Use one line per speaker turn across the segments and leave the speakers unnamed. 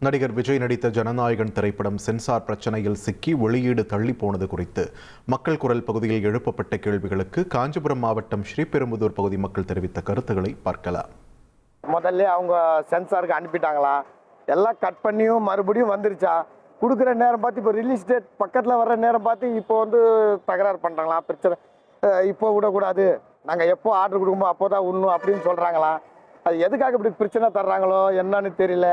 நடிகர் விஜய் நடித்த ஜனநாயகன் திரைப்படம் சென்சார் பிரச்சனையில் சிக்கி வெளியீடு தள்ளி போனது குறித்து மக்கள் குரல் பகுதியில் எழுப்பப்பட்ட கேள்விகளுக்கு காஞ்சிபுரம் மாவட்டம் ஸ்ரீபெரும்புதூர் பகுதி மக்கள் தெரிவித்த கருத்துக்களை பார்க்கலாம்.
முதல்ல அவங்க சென்சாருக்கு அனுப்பிட்டாங்களா, எல்லாம் கட் பண்ணியும் மறுபடியும் வந்துருச்சா, கொடுக்குற நேரம் பார்த்து இப்போ ரிலீஸ் டேட் பக்கத்தில் வர்ற நேரம் பார்த்து இப்போ தகராறு பண்ணுறாங்களா, பிரச்சனை இப்போ விடக்கூடாது, நாங்கள் எப்போ ஆர்டர் கொடுக்குமோ அப்போ தான் உண்ணும் அப்படின்னு சொல்கிறாங்களா. அது எதுக்காக இப்படி பிரச்சனை தர்றாங்களோ என்னன்னு தெரியல.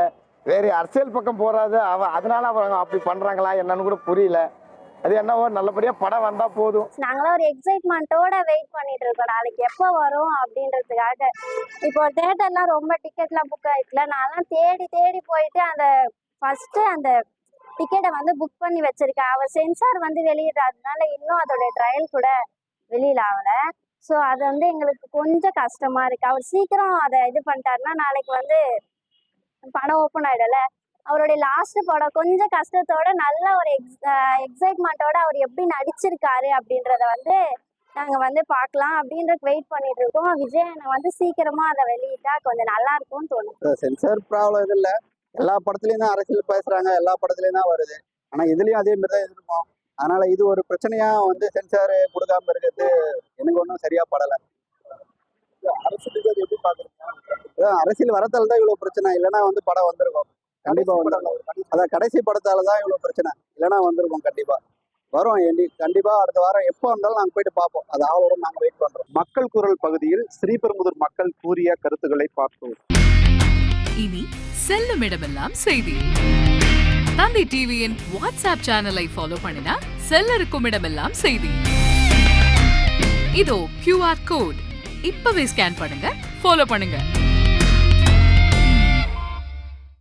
வேறு அரசியல் பக்கம் போகாது அதனால அவங்க அப்படி பண்ணுறாங்களா என்னன்னு கூட புரியல. அது என்னவோ நல்லபடியாக படம் வந்தால் போதும்.
நாங்களாம் ஒரு எக்ஸைட்மெண்ட்டோட வெயிட் பண்ணிட்டு இருக்கோம், நாளைக்கு எப்போ வரும் அப்படின்றதுக்காக. இப்போ தேட்டர்லாம் ரொம்ப டிக்கெட்லாம் புக் ஆகிட்டுல, நான்லாம் தேடி தேடி போயிட்டு அந்த ஃபர்ஸ்ட்டு அந்த டிக்கெட்டை புக் பண்ணி வச்சிருக்கேன். அவர் சென்சார் வெளியிடுறதுனால இன்னும் அதோட ட்ரையல் கூட வெளியில் ஆகலை. ஸோ அது எங்களுக்கு கொஞ்சம் கஷ்டமா இருக்கு. அவர் சீக்கிரம் அதை இது பண்ணிட்டாருன்னா நாளைக்கு படம் ஓப்பன் ஆயிடல. அவருடைய லாஸ்ட் படம் கொஞ்சம் கஷ்டத்தோட நல்ல ஒரு எக்ஸைட்மெண்ட்டோட அவர் எப்படி நடிச்சிருக்காரு அப்படின்றத நாங்க பார்க்கலாம் அப்படின்றது வெயிட் பண்ணிட்டு இருக்கோம். விஜய் சீக்கிரமா அதை வெளியிட்டா கொஞ்சம் நல்லா இருக்கும்னு தோணுது.
சென்சார் ப்ராப்ளம் இது இல்லை, எல்லா படத்துலயும் தான் அரசியல் பேசுறாங்க, எல்லா படத்துலயும் தான் வருது. ஆனா இதுலயும் அதே மாதிரி தான் இருக்கும். அதனால இது ஒரு பிரச்சனையா சென்சார் கொடுக்காம இருக்கிறது எனக்கு ஒன்றும் சரியா படலை. அரசுக்கு அது எப்படி பாக்குறீங்க? அரசியல் வரத்தால தான் இவ்வளவு பிரச்சனை, இல்லைன்னா படம் வந்திருக்கும் கண்டிப்பா. அதான் கடைசி படத்தால தான் இவ்வளவு பிரச்சனை, இல்லைன்னா வந்திருக்கும் கண்டிப்பா. வரும் கண்டிப்பா அடுத்த வாரம் எப்போ வந்தாலும் நாங்க போயிட்டு பார்ப்போம். அது ஆளோட நாங்க வெயிட் பண்றோம்.
மக்கள் குரல் பகுதியில் ஸ்ரீபெரும்புதூர் மக்கள் கூறிய கருத்துக்களை பார்த்தோம்.
இனி செல்லும் இடமெல்லாம் செய்தி. தந்தி டிவியின் வாட்ஸ்அப் சேனலை ஃபாலோ பண்ணினா செல்ல இருக்கும் இடமெல்லாம் செய்தி. இதோ QR கோட் இப்பவே ஸ்கேன் பண்ணுங்க, ஃபாலோ பண்ணுங்க.